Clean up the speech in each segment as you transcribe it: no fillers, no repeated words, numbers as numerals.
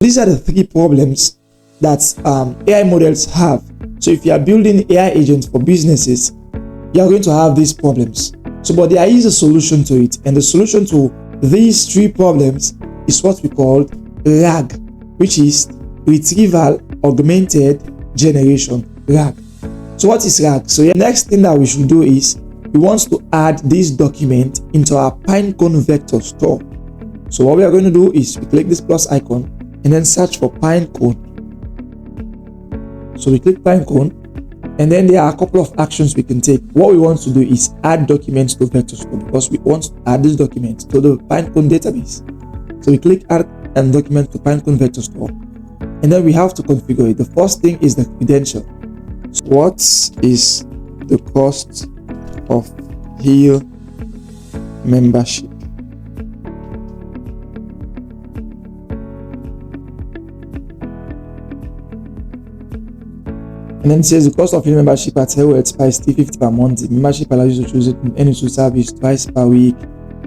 These are the three problems that AI models have. So if you are building AI agents for businesses, you are going to have these problems. So, but there is a solution to it, and the solution to these three problems is what we call RAG, which is Retrieval Augmented Generation, RAG. So what is RAG? So the next thing that we should do is we want to add this document into our Pinecone vector store. So what we are going to do is we click this plus icon and then search for Pinecone. So we click Pinecone, and then there are a couple of actions we can take. What we want to do is add documents to vector store, because we want to add this document to the Pinecone database. So we click add and document to Pinecone vector store, and then we have to configure it. The first thing is the credential. So what is the cost of Hill membership? And then it says the cost of Hill membership at Hill expires $350 per month. The membership allows you to choose it in any service twice per week,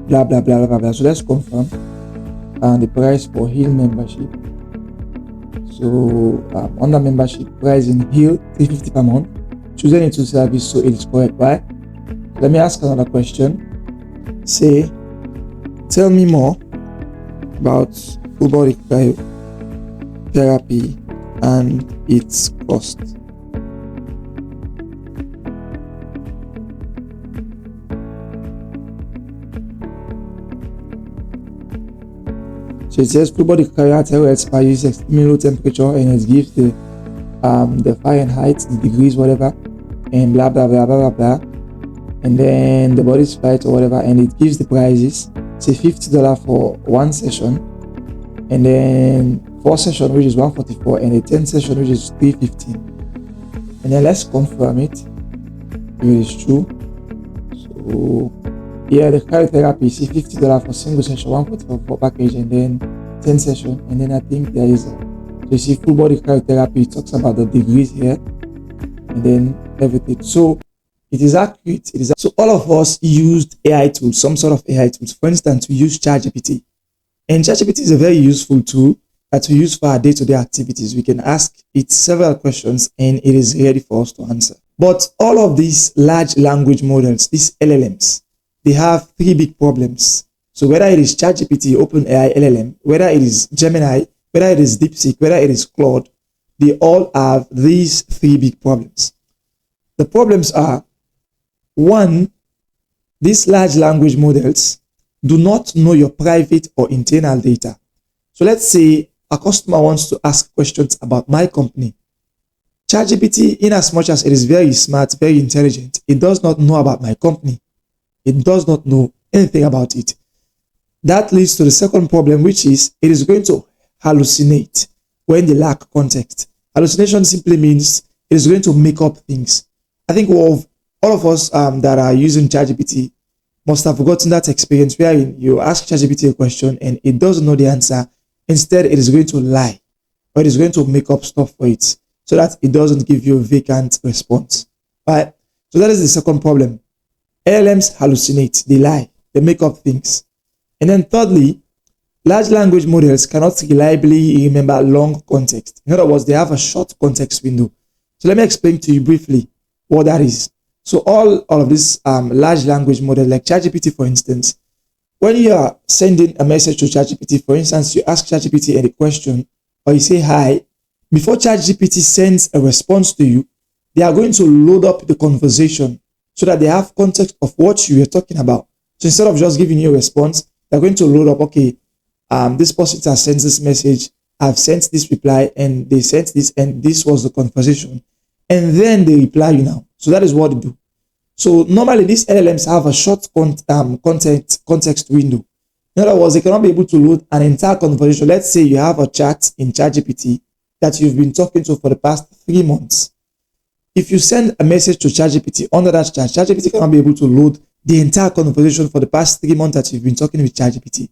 blah blah blah blah blah. So let's confirm the price for Hill membership. So under membership price in Hill, $350 per month. Choose any service, so it is correct, right? Let me ask another question. Say, tell me more about full body cryotherapy and its cost. So it says full body cryotherapy expires extremely low temperature, and it gives the Fahrenheit, the degrees, whatever, and blah blah blah blah blah blah, and then the body's flight or whatever, and it gives the prices. Say $50 for one session, and then 4 session, which is $144, and a 10 session, which is $315. And then let's confirm it if it is true. So yeah, the cryotherapy is $50 for single session, $144 for package, and then 10 session, and then I think there is so you see full body cryotherapy, it talks about the degrees here, and then everything. So it is accurate. So all of us used AI tools, some sort of AI tools. For instance, we use ChatGPT, and ChatGPT is a very useful tool that we use for our day-to-day activities. We can ask it several questions, and it is ready for us to answer. But all of these large language models, these LLMs, they have three big problems. So whether it is ChatGPT, OpenAI LLM, whether it is Gemini, whether it is DeepSeek, whether it is Claude, they all have these three big problems. The problems are, one, these large language models do not know your private or internal data. So let's say a customer wants to ask questions about my company. ChatGPT, in as much as it is very smart, very intelligent, it does not know about my company. It does not know anything about it. That leads to the second problem, which is it is going to hallucinate when they lack context. Hallucination simply means it is going to make up things. I think all of us that are using ChatGPT must have forgotten that experience where you ask ChatGPT a question and it doesn't know the answer. Instead, it is going to lie, or it is going to make up stuff for it so that it doesn't give you a vacant response. Right? So that is the second problem. LLMs hallucinate, they lie, they make up things. And then thirdly, large language models cannot reliably remember long context. In other words, they have a short context window. So let me explain to you briefly what that is. So all of this large language model, like ChatGPT, for instance, when you are sending a message to ChatGPT, for instance, you ask ChatGPT a question, or you say hi, before ChatGPT sends a response to you, they are going to load up the conversation so that they have context of what you were talking about. So instead of just giving you a response, they're going to load up, okay, this person has sent this message, I've sent this reply, and they sent this, and this was the conversation. And then they reply you now. So that is what they do. So normally these LLMs have a short context window. In other words, they cannot be able to load an entire conversation. Let's say you have a chat in ChatGPT that you've been talking to for the past 3 months. If you send a message to ChatGPT under that chat, ChatGPT cannot be able to load the entire conversation for the past 3 months that you've been talking with ChatGPT.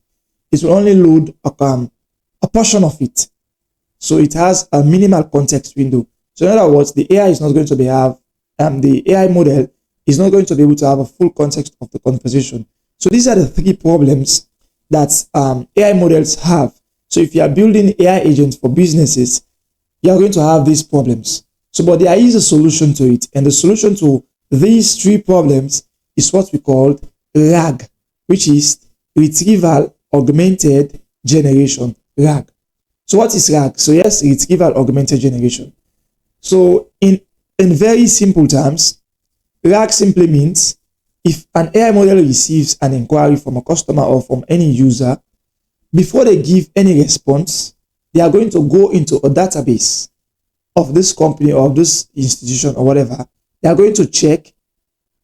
It will only load a portion of it. So it has a minimal context window. So in other words, the AI is not going to the AI model is not going to be able to have a full context of the conversation. So these are the three problems that AI models have. So if you are building AI agents for businesses, you are going to have these problems. So, but there is a solution to it. And the solution to these three problems is what we call RAG, which is Retrieval Augmented Generation, RAG. So what is RAG? So yes, Retrieval Augmented Generation. So in very simple terms, RAG simply means if an AI model receives an inquiry from a customer or from any user, before they give any response, they are going to go into a database of this company or this institution or whatever. They are going to check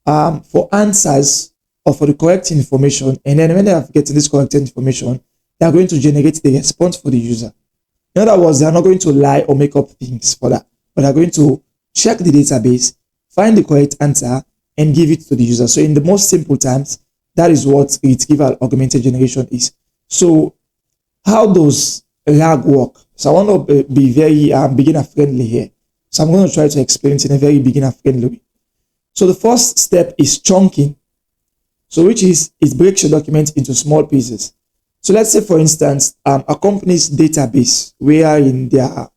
for answers or for the correct information. And then when they have getting this correct information, they are going to generate the response for the user. In other words, they are not going to lie or make up things for that, but they are going to check the database, find the correct answer, and give it to the user. So in the most simple terms, that is what retrieval augmented generation is. So how does RAG work? So I want to be very beginner friendly here. So I'm going to try to explain it in a very beginner friendly way. So the first step is chunking. So which is, it breaks your document into small pieces. So let's say, for instance, a company's database, wherein there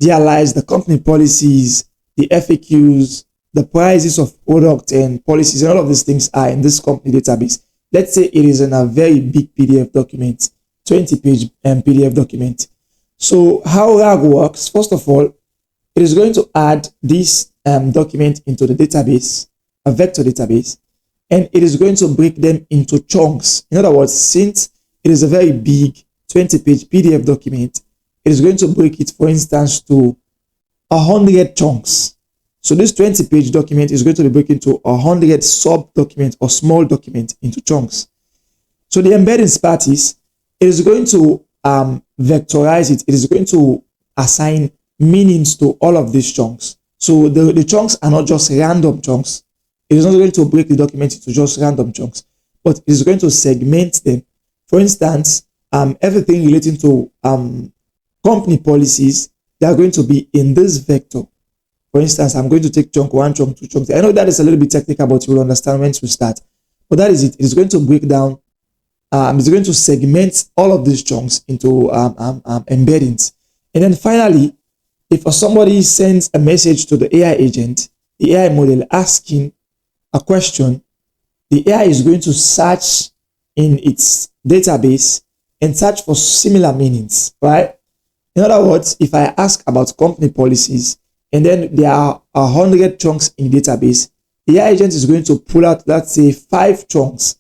lies the company policies, the FAQs, the prices of product and policies, and all of these things are in this company database. Let's say it is in a very big PDF document, 20-page PDF document. So how RAG works, first of all, it is going to add this document into the database, a vector database, and it is going to break them into chunks. In other words, since it is a very big 20-page PDF document, it is going to break it, for instance, to 100 chunks. So this 20-page document is going to be broken into 100 sub-documents or small documents into chunks. So the embeddings part is, it is going to vectorize it. It is going to assign meanings to all of these chunks. So the chunks are not just random chunks. It is not going to break the document into just random chunks, but it is going to segment them. For instance, everything relating to company policies, they are going to be in this vector. For instance, I'm going to take chunk 1, chunk 2, chunk 3. I know that is a little bit technical, but you will understand when to start. But that is it. It is going to break down, it's going to segment all of these chunks into embeddings. And then finally, if somebody sends a message to the AI agent, the AI model asking a question, the AI is going to search in its database and search for similar meanings, right? In other words, if I ask about company policies, and then there are 100 chunks in the database, the AI agent is going to pull out, let's say, 5 chunks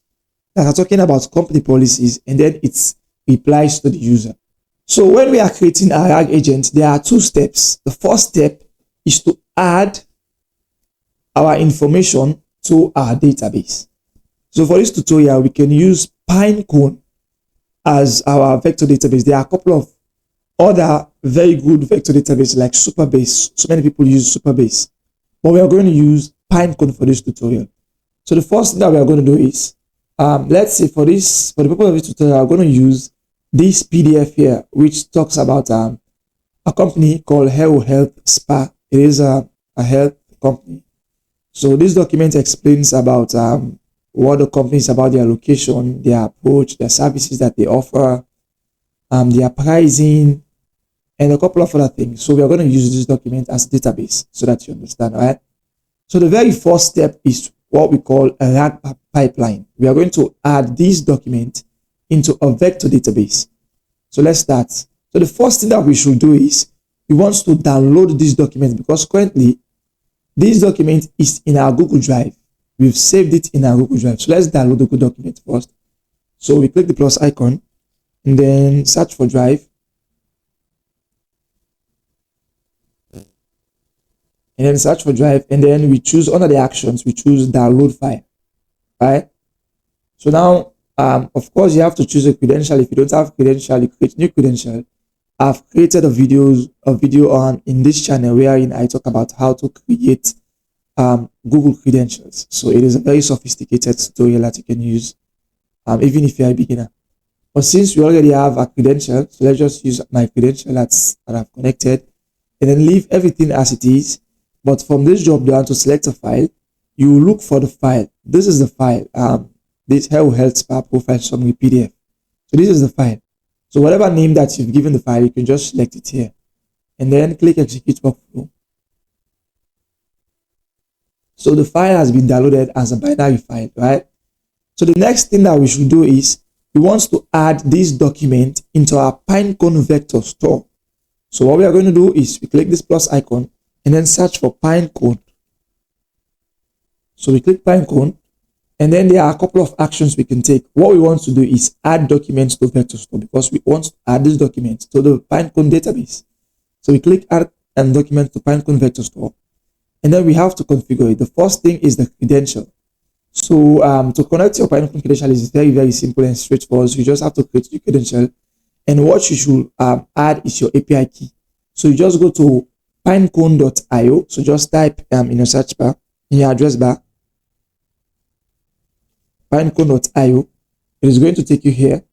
that are talking about company policies, and then it replies to the user. So when we are creating a RAG agent, there are 2 steps. The first step is to add our information to our database. So for this tutorial, we can use Pinecone as our vector database. There are a couple of other very good vector databases like Supabase. So many people use Supabase, but we are going to use Pinecone for this tutorial. So the first thing that we are going to do is, let's say for the purpose of this tutorial, I'm going to use this PDF here, which talks about a company called Hero Health Spa. It is a health company. So this document explains about what the company is about, their location, their approach, their services that they offer, their pricing, and a couple of other things. So we are going to use this document as a database so that you understand, right? So the very first step is what we call a RAG pipeline. We are going to add this document into a vector database. So let's start. So the first thing that we should do is we want to download this document, because currently this document is in our Google Drive. We've saved it in our Google Drive. So let's download the Google document first. So we click the plus icon and then search for Drive. And then search for Drive, and then we choose under the actions, we choose download file, right? So now, of course, you have to choose a credential. If you don't have credential, you create new credential. I've created a video on in this channel wherein I talk about how to create Google credentials. So it is a very sophisticated tutorial that you can use, even if you're a beginner. But since we already have a credential, so let's just use my credential that I've connected, and then leave everything as it is. But from this drop down to select a file, you look for the file. This is the file, this Hero Health Spa profile summary PDF. So this is the file. So whatever name that you've given the file, you can just select it here and then click execute workflow. So the file has been downloaded as a binary file, right? So the next thing that we should do is we want to add this document into our Pinecone vector store. So what we are going to do is we click this plus icon and then search for Pinecone. So we click Pinecone, and then there are a couple of actions we can take. What we want to do is add documents to vector store because we want to add this document to the Pinecone database. So we click add and document to Pinecone vector store, and then we have to configure it. The first thing is the credential. So to connect your Pinecone credential is very, very simple and straightforward. So you just have to create your credential, and what you should add is your API key. So you just go to pinecone.io. So just type in your search bar, in your address bar, pinecone.io. It is going to take you here.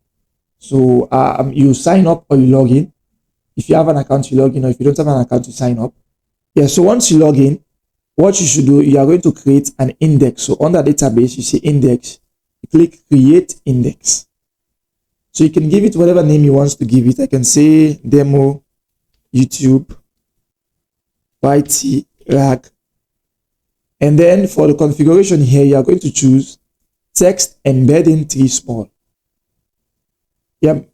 So you sign up or you log in. If you have an account, you log in, or if you don't have an account, you sign up. Yeah, so once you log in, what you should do, you are going to create an index. So on the database, you see index, you click create index. So you can give it whatever name you want to give it. I can say demo, YouTube, YT, rag. And then for the configuration here, you are going to choose text embedding 3 small. Yep.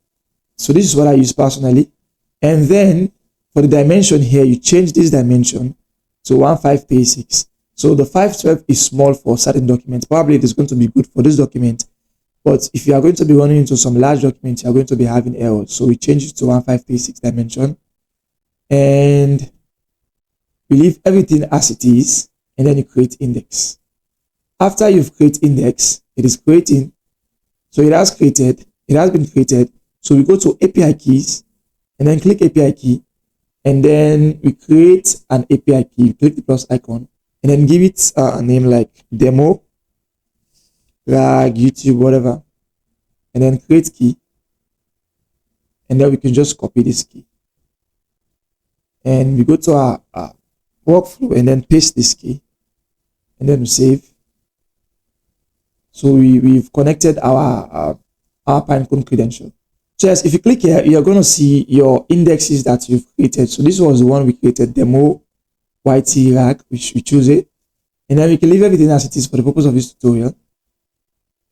So this is what I use personally. And then for the dimension here, you change this dimension to 1536. So the 512 is small for certain documents. Probably it is going to be good for this document. But if you are going to be running into some large documents, you are going to be having errors. So we change it to 1536 dimension. And we leave everything as it is. And then you create index. After you've created index, it is creating. So it has created. It has been created. So we go to API keys and then click API key. And then we create an API key, click the plus icon, and then give it a name like demo, rag, YouTube, whatever. And then create key. And then we can just copy this key. And we go to our workflow and then paste this key. And then we save. So we've connected our Pinecone credential. So yes, if you click here, you're going to see your indexes that you've created. So this was the one we created, demo, YT, rag, which we choose it. And then we can leave everything as it is for the purpose of this tutorial.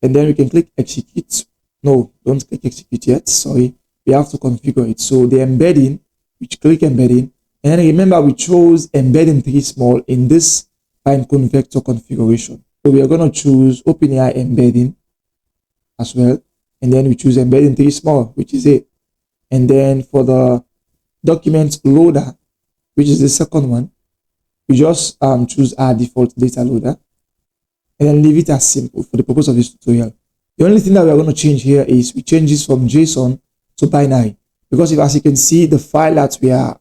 And then we can click execute. No, don't click execute yet. Sorry, we have to configure it. So the embedding, we click embedding. And then remember, we chose embedding 3 small in this Pinecone vector configuration. So we are going to choose OpenAI embedding as well. And then we choose embedding 3 small, which is it. And then for the document loader, which is the second one, we just choose our default data loader and then leave it as simple for the purpose of this tutorial. The only thing that we are going to change here is we change this from JSON to binary, because if, as you can see, the file that we are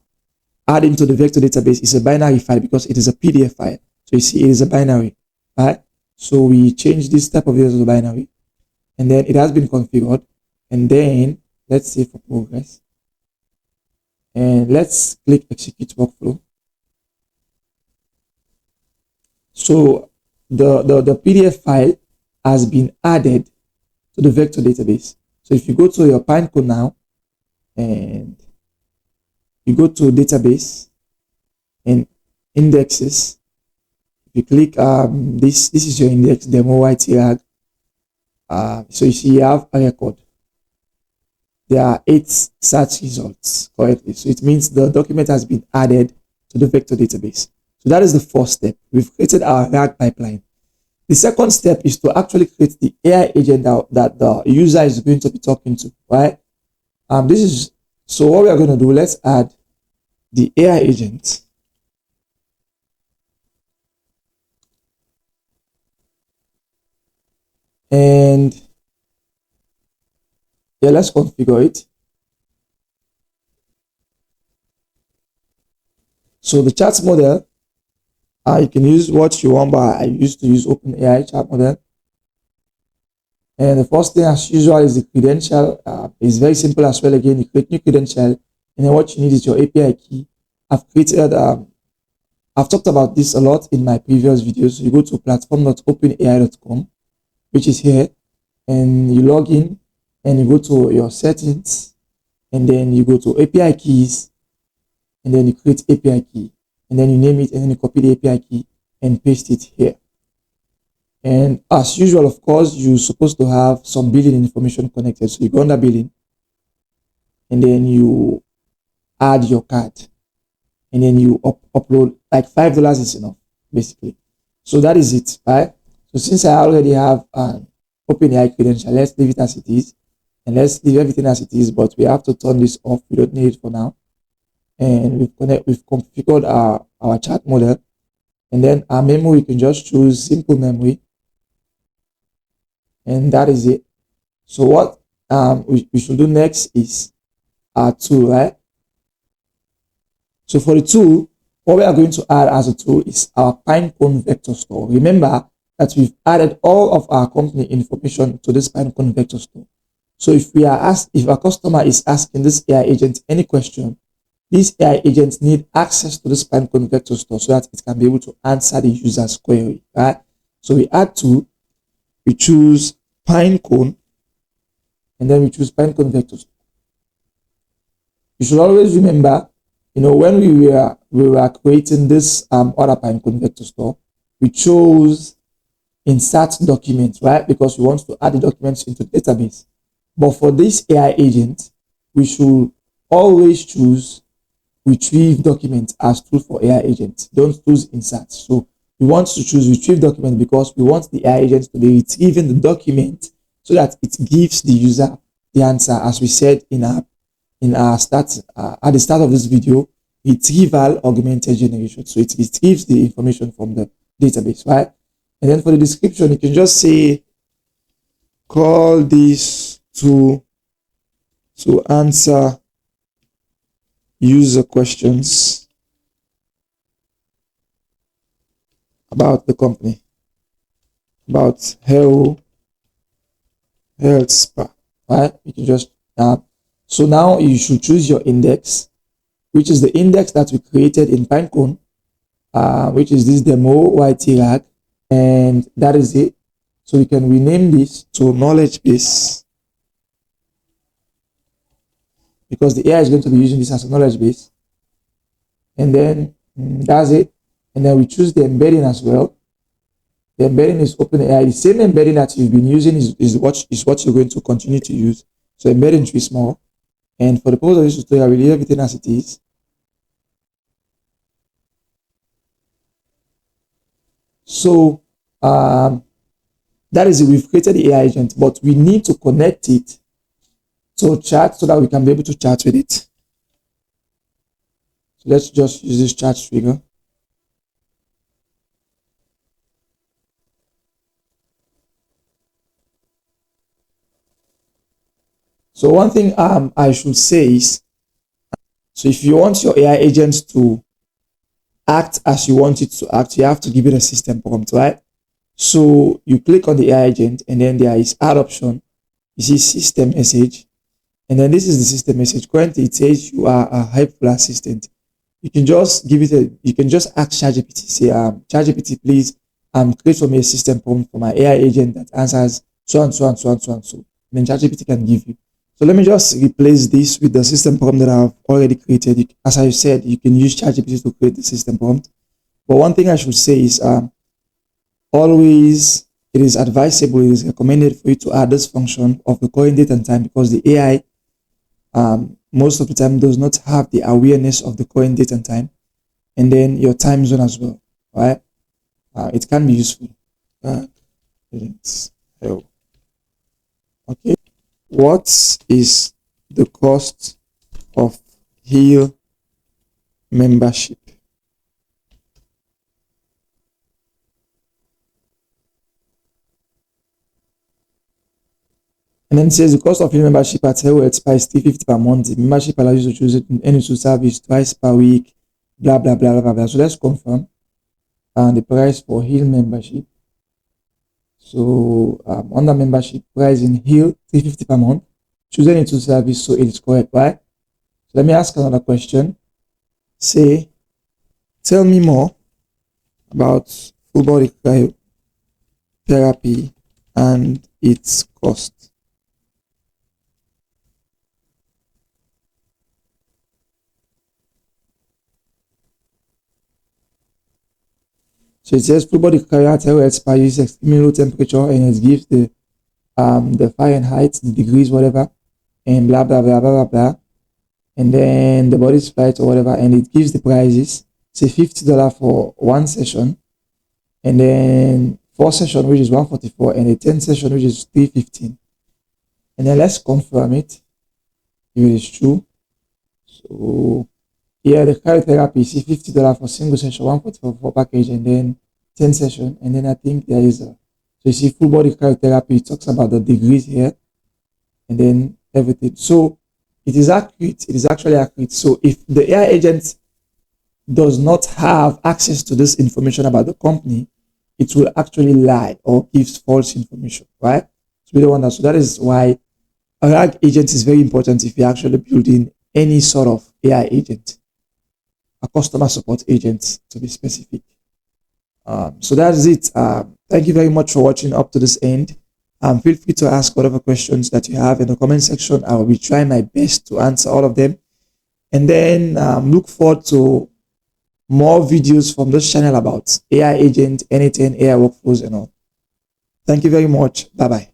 adding to the vector database is a binary file because it is a PDF file. So you see it is a binary, right? So we change this type of data to binary. And then it has been configured. And then let's save for progress. And let's click execute workflow. So the PDF file has been added to the vector database. So if you go to your Pinecone now and you go to database and indexes, if you click this is your index, demo YT rag. So you see you have a record. There are 8 search results correctly. So it means the document has been added to the vector database. So that is the first step. We've created our RAG pipeline. The second step is to actually create the AI agent that the user is going to be talking to, right? So what we are going to do, let's add the AI agent. And yeah, let's configure it. So the chat model, you can use what you want, but I used to use OpenAI chat model. And the first thing, as usual, is the credential. It's very simple as well. Again, you create new credential, and then what you need is your API key. I've talked about this a lot in my previous videos. So you go to platform.openai.com, which is here, and you log in and you go to your settings and then you go to API keys, and then you create API key, and then you name it, and then you copy the API key and paste it here. And as usual, of course, you're supposed to have some billing information connected. So you go under billing, and then you add your card, and then you upload. Like $5 is enough, basically. So that is it, right? So since I already have an OpenAI credential, let's leave it as it is, and let's leave everything as it is. But we have to turn this off. We don't need it for now. And we've configured our chat model, and then our memory, we can just choose simple memory, and that is it. So what we should do next is our tool, right? So for the tool, what we are going to add as a tool is our Pinecone vector store. Remember that we've added all of our company information to this Pinecone vector store. So if our customer is asking this AI agent any question, this AI agent need access to this Pinecone vector store so that it can be able to answer the user's query, right? So we add tool, we choose Pinecone, and then we choose Pinecone vector store. You should always remember, when we were creating this other Pinecone vector store, we chose insert document, right? Because we want to add the documents into the database. But for this AI agent, we should always choose retrieve document as tool for AI agent. Don't choose insert. So we want to choose retrieve document because we want the AI agent to be retrieving the document so that it gives the user the answer, as we said in our start at the start of this video, retrieval augmented generation. So it retrieves the information from the database, right? And then for the description, you can just say, call this to answer user questions about the company, about health spa, right? You can just so now you should choose your index, which is the index that we created in Pinecone, which is this demo YT rag, and that is it. So we can rename this to knowledge base, because the AI is going to be using this as a knowledge base. And then that's it. And then we choose the embedding as well. The embedding is OpenAI. The same embedding that you've been using is what you're going to continue to use. So embedding should be small. And for the purpose of this tutorial, we leave everything as it is. So that is it. We've created the AI agent, but we need to connect it to chat so that we can be able to chat with it. So let's just use this chat trigger. So one thing I should say is, so if you want your AI agent to act as you want it to act, you have to give it a system prompt, right? So you click on the AI agent, and then there is add option. You see system message, and then this is the system message. Currently, it says you are a helpful assistant. You can just give it you can just ask ChatGPT, say, ChatGPT, please create for me a system prompt for my AI agent that answers so and so and so and so and so. And then ChatGPT can give you. So let me just replace this with the system prompt that I've already created. As I said, you can use ChatGPT to create the system prompt. But one thing I should say is always it is advisable, it is recommended for you to add this function of the current date and time, because the AI most of the time does not have the awareness of the current date and time, and then your time zone as well, right? It can be useful. Okay. What is the cost of Heal membership? And then it says the cost of Heal membership at Hell expires $350 per month. The membership allows you to choose it in any service twice per week, blah blah blah blah blah. So let's confirm the price for Heal membership. So under membership price in Heal, $350 per month. Choose any service, so it is correct, right? So let me ask another question. Say, tell me more about full body cryotherapy and its cost. So it says full body carry out error expire uses extremely low temperature, and it gives the Fahrenheit, the degrees, whatever, and blah blah blah blah blah blah. And then the body's flight or whatever, and it gives the prices. Say $50 for one session, and then 4 session which is 144, and a 10 session which is 315. And then let's confirm it if it is true. So yeah, the cryotherapy is $50 for single session, 144 for package, and then 10 session. And then I think there is a, so you see full body cryotherapy, it talks about the degrees here, and then everything. So it is accurate, it is actually accurate. So if the AI agent does not have access to this information about the company, it will actually lie or gives false information, right? So we don't want that. So that is why a RAG agent is very important if you're actually building any sort of AI agent, a customer support agent to be specific. So that's it. Thank you very much for watching up to this end. Feel free to ask whatever questions that you have in the comment section. I will be trying my best to answer all of them. And then look forward to more videos from this channel about AI agent, anything, AI workflows and all. Thank you very much. Bye-bye.